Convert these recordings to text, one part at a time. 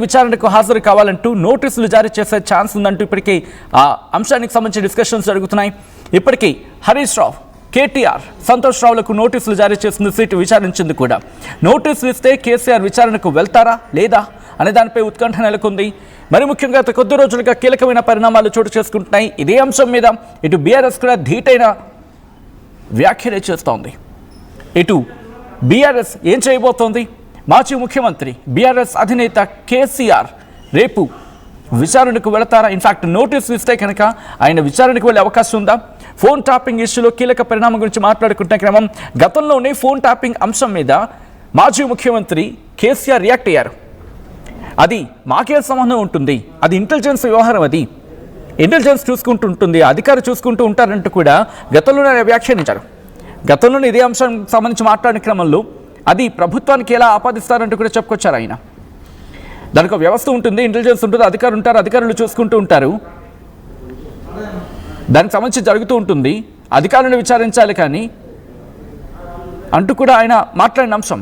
విచారణకు హాజరు కావాలంటూ నోటీసులు జారీ చేసే ఛాన్స్ ఉందంటూ ఇప్పటికీ ఆ అంశానికి సంబంధించిన డిస్కషన్స్ జరుగుతున్నాయి. ఇప్పటికీ హరీష్ రావు, కేటీఆర్, సంతోష్ రావులకు నోటీసులు జారీ చేసింది సిట్ విచారించింది కూడా. నోటీసులు ఇస్తే కేసీఆర్ విచారణకు వెళ్తారా లేదా అనే దానిపై ఉత్కంఠ నెలకొంది. మరి ముఖ్యంగా గత కొద్ది రోజులుగా కీలకమైన పరిణామాలు చోటు చేసుకుంటున్నాయి. ఇదే అంశం మీద ఇటు బీఆర్ఎస్ కూడా ధీటైన వ్యాఖ్యలే చేస్తోంది. ఇటు బీఆర్ఎస్ ఏం చేయబోతోంది? మాజీ ముఖ్యమంత్రి బీఆర్ఎస్ అధినేత కేసీఆర్ రేపు విచారణకు వెళతారా? ఇన్ఫాక్ట్ నోటీసులు ఇస్తే కనుక ఆయన విచారణకు వెళ్ళే అవకాశం ఉందా? ఫోన్ ట్యాపింగ్ ఇష్యూలో కీలక పరిణామం గురించి మాట్లాడుకుంటున్న క్రమం గతంలోనే ఫోన్ ట్యాపింగ్ అంశం మీద మాజీ ముఖ్యమంత్రి కేసీఆర్ రియాక్ట్ అయ్యారు. అది మాకే సంబంధం ఉంటుంది, అది ఇంటెలిజెన్స్ వ్యవహారం, అది ఇంటెలిజెన్స్ చూసుకుంటూ ఉంటుంది, అధికారులు చూసుకుంటూ ఉంటారంటూ కూడా గతంలోనే వ్యాఖ్యానించారు. గతంలోనే ఇదే అంశం సంబంధించి మాట్లాడిన క్రమంలో అది ప్రభుత్వానికి ఎలా ఆపాదిస్తారంటూ కూడా చెప్పుకొచ్చారు ఆయన. దానికి ఒక వ్యవస్థ ఉంటుంది, ఇంటెలిజెన్స్ ఉంటుంది, అధికారులు ఉంటారు, అధికారులు చూసుకుంటూ ఉంటారు, దానికి సంబంధించి జరుగుతూ ఉంటుంది, అధికారులను విచారించాలి కానీ అంటూ కూడా ఆయన మాట్లాడిన అంశం.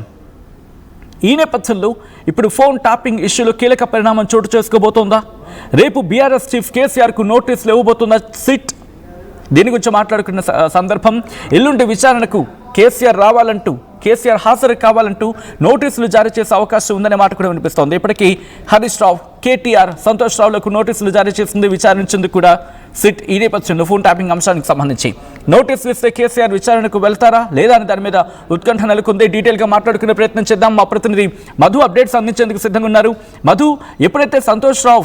ఈ నేపథ్యంలో ఇప్పుడు ఫోన్ ట్యాపింగ్ ఇష్యూలో కీలక పరిణామం చోటు చేసుకోబోతోందా? రేపు బీఆర్ఎస్ చీఫ్ కేసీఆర్కు నోటీసులు ఇవ్వబోతుందా సిట్? దీని గురించి మాట్లాడుకున్న సందర్భం. ఎల్లుండి విచారణకు కేసీఆర్ రావాలంటూ, కేసీఆర్ హాజరు కావాలంటూ నోటీసులు జారీ చేసే అవకాశం ఉందనే మాట కూడా వినిపిస్తోంది. ఇప్పటికీ హరీష్ రావు, కేటీఆర్, సంతోష్ రావులకు నోటీసులు జారీ చేసింది, విచారించింది కూడా సిట్. ఈ నేపథ్యంలో ఫోన్ ట్యాపింగ్ అంశానికి సంబంధించి నోటీసులు ఇస్తే కేసీఆర్ విచారణకు వెళ్తారా లేదా అని దాని మీద ఉత్కంఠ నెలకొంది. డీటెయిల్గా మాట్లాడుకునే ప్రయత్నం చేద్దాం. మా ప్రతినిధి మధు అప్డేట్స్ అందించేందుకు సిద్ధంగా ఉన్నారు. మధు, ఎప్పుడైతే సంతోష్ రావు,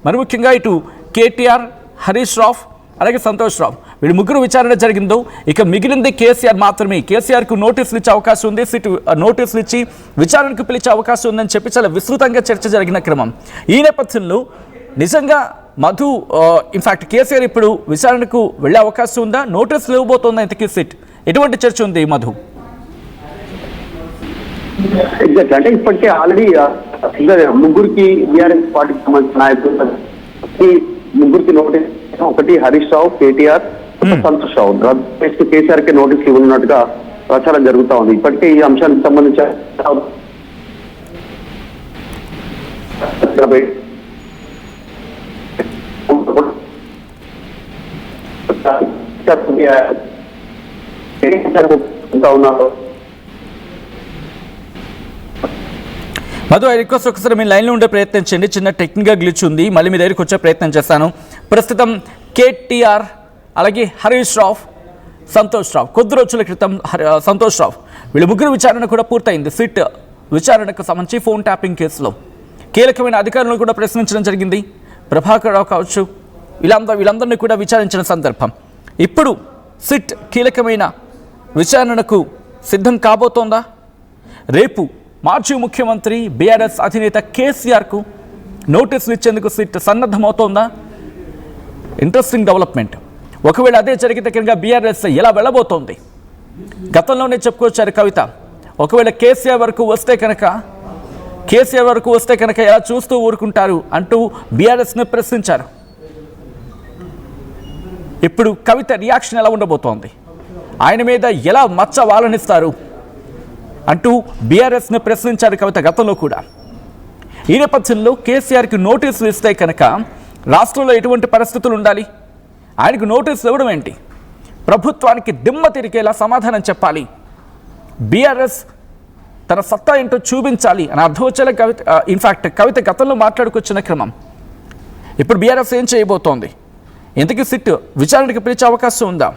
మరి ముఖ్యంగా ఇటు కేటీఆర్, హరీష్ రావు అలాగే సంతోష్ రావు వీళ్ళు ముగ్గురు విచారణ జరిగిందో ఇక మిగిలింది కేసీఆర్ మాత్రమే. కేసీఆర్కు నోటీసులు ఇచ్చే అవకాశం ఉంది, సిట్ నోటీసులు ఇచ్చి విచారణకు పిలిచే అవకాశం ఉందని చెప్పి చాలా విస్తృతంగా చర్చ జరిగిన క్రమం. ఈ నేపథ్యంలో నిజంగా మధు, ఇన్ఫాక్ట్ కేసీఆర్ ఇప్పుడు విచారణకు వెళ్ళే అవకాశం ఉందా? నోటీసులు ఇవ్వబోతోందా ఇంతకీ సిట్? ఎటువంటి చర్చ ఉంది మధు? ఎగ్జాక్ట్, అంటే ఇప్పటికే ఆల్రెడీ ముగ్గురికి బీఆర్ఎస్ పార్టీకి సంబంధించిన నాయకులు ముగ్గురికి నోటీస్, ఒకటి హరీష్ రావు, కేటీఆర్, సంతోష్ రావు నెక్స్ట్ కేసీఆర్ కి నోటీసులు ఇవ్వనున్నట్టుగా ప్రచారం జరుగుతా ఉంది. ఇప్పటికే ఈ అంశానికి సంబంధించి ఉన్నారు. మధు, ఐ రిక్వెస్ట్ ఒకసారి మీ లైన్లో ఉండే ప్రయత్నించండి, చిన్న టెక్నిక్గా గ్లిచ్ ఉంది, మళ్ళీ మీ దగ్గరికి వచ్చే ప్రయత్నం చేస్తాను. ప్రస్తుతం కేటీఆర్ అలాగే హరీష్ రావు, సంతోష్ రావు, కొద్ది రోజుల క్రితం సంతోష్ రావు వీళ్ళ ముగ్గురు విచారణ కూడా పూర్తయింది. సిట్ విచారణకు సంబంధించి ఫోన్ ట్యాపింగ్ కేసులో కీలకమైన అధికారులను కూడా ప్రశ్నించడం జరిగింది. ప్రభాకర్ రావు కావచ్చు, వీళ్ళందరినీ కూడా విచారించిన సందర్భం. ఇప్పుడు సిట్ కీలకమైన విచారణకు సిద్ధం కాబోతోందా? రేపు మాజీ ముఖ్యమంత్రి బీఆర్ఎస్ అధినేత కేసీఆర్కు నోటీసులు ఇచ్చేందుకు సిట్ సన్నద్ధమవుతోందా? Interesting development. ఒకవేళ అదే జరిగితే కనుక బీఆర్ఎస్ ఎలా వెళ్ళబోతోంది? గతంలోనే చెప్పుకొచ్చారు కవిత, ఒకవేళ కేసీఆర్ వరకు వస్తే కనుక ఎలా చూస్తూ ఊరుకుంటారు అంటూ బీఆర్ఎస్ని ప్రశ్నించారు. ఇప్పుడు కవిత రియాక్షన్ ఎలా ఉండబోతోంది? ఆయన మీద ఎలా మచ్చ వాలనిస్తారు అంటూ బీఆర్ఎస్ని ప్రశ్నించారు కవిత గతంలో కూడా. ఈ నేపథ్యంలో కేసీఆర్కి నోటీసులు ఇస్తే కనుక రాష్ట్రంలో ఎటువంటి పరిస్థితులు ఉండాలి? ఆయనకు నోటీసులు ఇవ్వడం ఏంటి? ప్రభుత్వానికి దిమ్మ తిరిగేలా సమాధానం చెప్పాలి, బీఆర్ఎస్ తన సత్తా ఏంటో చూపించాలి అని అర్థం వచ్చేలా ఇన్ఫాక్ట్ కవిత గతంలో మాట్లాడుకొచ్చిన క్రమం. ఇప్పుడు బీఆర్ఎస్ ఏం చేయబోతోంది? ఇంతకీ సిట్ విచారణకు పిలిచే అవకాశం ఉందా?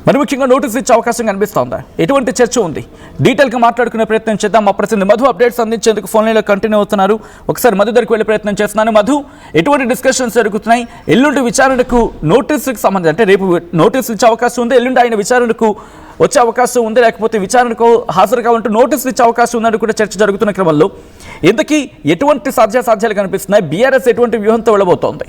మరి ముఖ్యంగా నోటీసులు ఇచ్చే అవకాశం కనిపిస్తోందా? ఎటువంటి చర్చ ఉంది? డీటెయిల్గా మాట్లాడుకునే ప్రయత్నం చేద్దాం. మా ప్రతినిధి మధు అప్డేట్స్ అందించేందుకు ఫోన్ లైన్లో కంటిన్యూ అవుతున్నారు. ఒకసారి మధు దగ్గరికి వెళ్ళే ప్రయత్నం చేస్తున్నాను. మధు, ఎటువంటి డిస్కషన్స్ జరుగుతున్నాయి? ఎల్లుండి విచారణకు నోటీసులకు సంబంధించి, అంటే రేపు నోటీసులు ఇచ్చే అవకాశం ఉంది, ఎల్లుండి ఆయన విచారణకు వచ్చే అవకాశం ఉంది, లేకపోతే విచారణకు హాజరు కావాలంటూ నోటీసులు ఇచ్చే అవకాశం ఉందని కూడా చర్చ జరుగుతున్న క్రమంలో ఇంతకీ ఎటువంటి సాధ్యాసాధ్యాలు కనిపిస్తున్నాయి? బీఆర్ఎస్ ఎటువంటి వ్యూహంతో వెళ్ళబోతోంది?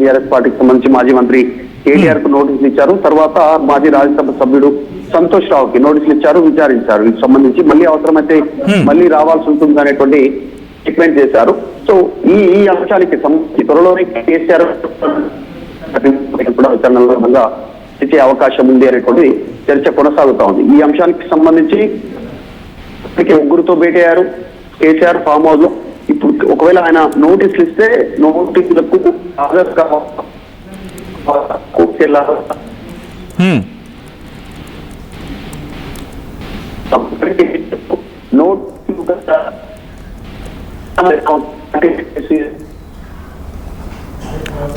బీఆర్ఎస్ పార్టీకి సంబంధించి మాజీ మంత్రి కేటీఆర్ కు నోటీసులు ఇచ్చారు. తర్వాత మాజీ రాజ్యసభ సభ్యుడు సంతోష్ రావుకి నోటీసులు ఇచ్చారు, విచారించారు. వీటికి సంబంధించి మళ్ళీ అవసరమైతే మళ్ళీ రావాల్సి ఉంటుంది అనేటువంటి స్టేట్మెంట్ చేశారు. సో ఈ అంశానికి సంబంధించి త్వరలోనే కేసీఆర్ కూడా విచారణలో భాగంగా ఇచ్చే అవకాశం ఉంది అనేటువంటి చర్చ కొనసాగుతా ఉంది. ఈ అంశానికి సంబంధించి ముగ్గురుతో భేటీ అయ్యారు. కేసీఆర్ ఫామ్ హౌస్ లో ఇప్పుడు ఒకవేళ ఆయన నోటీసులు ఇస్తే నోటీసులకు హాజరు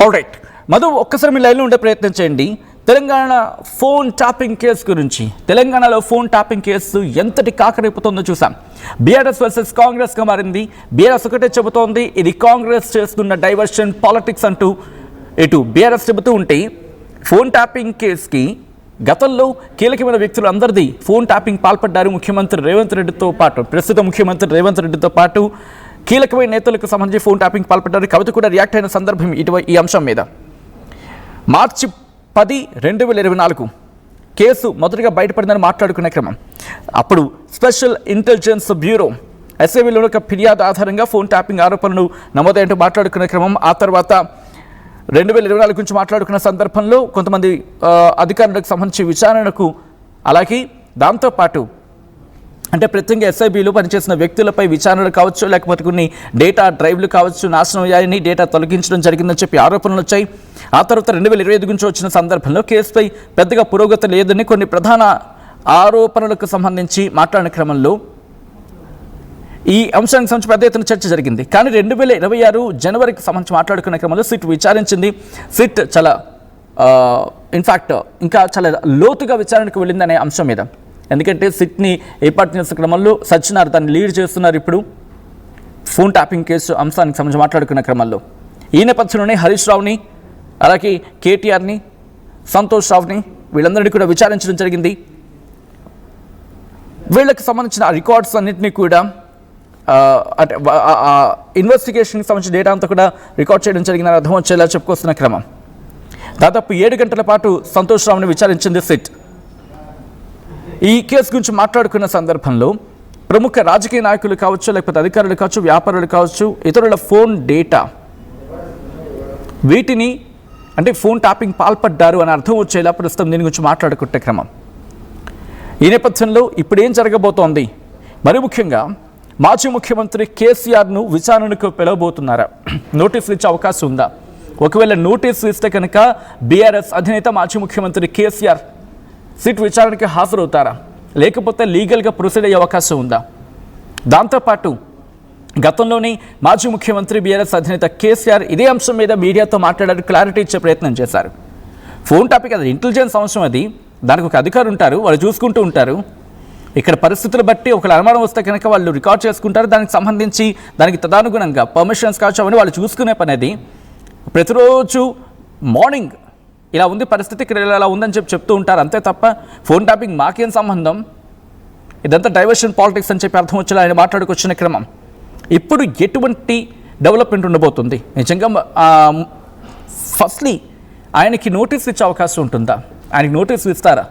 ఆల్రైట్ మధు, ఒక్కసారి మీ లైన్లో ఉండే ప్రయత్నం చేయండి. తెలంగాణ ఫోన్ ట్యాపింగ్ కేసు గురించి, తెలంగాణలో ఫోన్ ట్యాపింగ్ కేసు ఎంతటి కాకరేపుతోందో చూసాం. బీఆర్ఎస్ వర్సెస్ కాంగ్రెస్గా మారింది. బీఆర్ఎస్ ఒకటే చెబుతోంది, ఇది కాంగ్రెస్ చేస్తున్న డైవర్షన్ పాలిటిక్స్ అంటూ. ఇటు బీఆర్ఎస్ చెబుతూ ఉంటే ఫోన్ ట్యాపింగ్ కేసుకి గతంలో కీలకమైన వ్యక్తులు అందరిది ఫోన్ ట్యాపింగ్ పాల్పడ్డారు. ముఖ్యమంత్రి రేవంత్ రెడ్డితో పాటు, ప్రస్తుత ముఖ్యమంత్రి రేవంత్ రెడ్డితో పాటు కీలకమైన నేతలకు సంబంధించి ఫోన్ ట్యాపింగ్ పాల్పడ్డారు. కవిత కూడా రియాక్ట్ అయిన సందర్భం ఈ అంశం మీద. మార్చి 10, 2024 కేసు మొదటిగా బయటపడిందని మాట్లాడుకునే క్రమం. అప్పుడు స్పెషల్ ఇంటెలిజెన్స్ బ్యూరో ఎస్ఐబిలో ఒక ఫిర్యాదు ఆధారంగా ఫోన్ ట్యాపింగ్ ఆరోపణలు నమోదైనట్టు మాట్లాడుకునే క్రమం. ఆ తర్వాత 2024 గురించి మాట్లాడుకున్న సందర్భంలో కొంతమంది అధికారులకు సంబంధించి విచారణకు, అలాగే దాంతోపాటు అంటే ప్రత్యేకంగా ఎస్ఐబిలో పనిచేసిన వ్యక్తులపై విచారణలు కావచ్చు, లేకపోతే కొన్ని డేటా డ్రైవ్లు కావచ్చు నాశనం అయ్యాయని, డేటా తొలగించడం జరిగిందని చెప్పి ఆరోపణలు వచ్చాయి. ఆ తర్వాత 2025 గురించి వచ్చిన సందర్భంలో కేసుపై పెద్దగా పురోగతి లేదని కొన్ని ప్రధాన ఆరోపణలకు సంబంధించి మాట్లాడిన క్రమంలో ఈ అంశానికి సంబంధించి పెద్ద ఎత్తున చర్చ జరిగింది. కానీ 2026 జనవరికి సంబంధించి మాట్లాడుకునే క్రమంలో సిట్ విచారించింది. సిట్ చాలా ఇన్ఫ్యాక్ట్ ఇంకా చాలా లోతుగా విచారణకు వెళ్ళిందనే అంశం మీద. ఎందుకంటే సిట్ని ఏర్పాటు చేసిన క్రమంలో సజ్జనార్ దాన్ని లీడ్ చేస్తున్నారు. ఇప్పుడు ఫోన్ ట్యాపింగ్ కేసు అంశానికి సంబంధించి మాట్లాడుకున్న క్రమంలో ఈ నేపథ్యంలోనే హరీష్ రావుని, అలాగే కేటీఆర్ని, సంతోష్ రావుని వీళ్ళందరినీ కూడా విచారించడం జరిగింది. వీళ్ళకి సంబంధించిన రికార్డ్స్ అన్నింటినీ కూడా అంటే ఇన్వెస్టిగేషన్కి సంబంధించిన డేటా అంతా కూడా రికార్డ్ చేయడం జరిగిందని అర్థం వచ్చేలా చెప్పుకొస్తున్న క్రమం. దాదాపు 7 గంటల పాటు సంతోష్ రావుని విచారించింది సిట్. ఈ కేసు గురించి మాట్లాడుకున్న సందర్భంలో ప్రముఖ రాజకీయ నాయకులు కావచ్చు, లేకపోతే అధికారులు కావచ్చు, వ్యాపారులు కావచ్చు, ఇతరుల ఫోన్ డేటా వీటిని అంటే ఫోన్ ట్యాపింగ్ పాల్పడ్డారు అని అర్థం వచ్చేలా ప్రస్తుతం దీని గురించి మాట్లాడుకుంటే క్రమం. ఈ నేపథ్యంలో ఇప్పుడు ఏం జరగబోతోంది? మరి ముఖ్యంగా మాజీ ముఖ్యమంత్రి కేసీఆర్ను విచారణకు పిలవబోతున్నారా? నోటీసులు ఇచ్చే అవకాశం ఉందా? ఒకవేళ నోటీసులు ఇస్తే కనుక బీఆర్ఎస్ అధినేత మాజీ ముఖ్యమంత్రి కేసీఆర్ సిట్ విచారణకి హాజరవుతారా, లేకపోతే లీగల్గా ప్రొసీడ్ అయ్యే అవకాశం ఉందా? దాంతోపాటు గతంలోనే మాజీ ముఖ్యమంత్రి బీఆర్ఎస్ అధినేత కేసీఆర్ ఇదే అంశం మీద మీడియాతో మాట్లాడారు, క్లారిటీ ఇచ్చే ప్రయత్నం చేశారు. ఫోన్ టాపిక్ అది ఇంటెలిజెన్స్ అంశం, అది దానికి ఒక అధికారులు ఉంటారు, వాళ్ళు చూసుకుంటూ ఉంటారు. ఇక్కడ పరిస్థితులు బట్టి ఒక అనుమానం వస్తే కనుక వాళ్ళు రికార్డ్ చేసుకుంటారు. దానికి సంబంధించి దానికి తదనుగుణంగా పర్మిషన్స్ కావచ్చు అవన్నీ వాళ్ళు చూసుకునే పని. అది ప్రతిరోజు మార్నింగ్ ఇలా ఉంది పరిస్థితి, ఇక్కడ ఇలా ఉందని చెప్తూ ఉంటారు అంతే తప్ప ఫోన్ ట్యాపింగ్ మాకేం సంబంధం, ఇదంతా డైవర్షన్ పాలిటిక్స్ అని చెప్పి అర్థం వచ్చేలా ఆయన మాట్లాడుకొచ్చిన క్రమం. ఇప్పుడు ఎటువంటి డెవలప్మెంట్ ఉండబోతుంది? నిజంగా ఫస్ట్లీ ఆయనకి నోటీసులు ఇచ్చే అవకాశం ఉంటుందా? ఆయనకి నోటీసులు ఇస్తారా?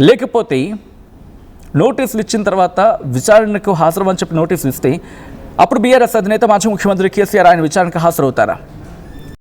లేకపోతే నోటీసులు ఇచ్చిన తర్వాత విచారణకు హాజరమని చెప్పి నోటీసులు ఇస్తే అప్పుడు బీఆర్ఎస్ అధినేత మాజీ ముఖ్యమంత్రి కేసీఆర్ ఆయన విచారణకు హాజరవుతారా?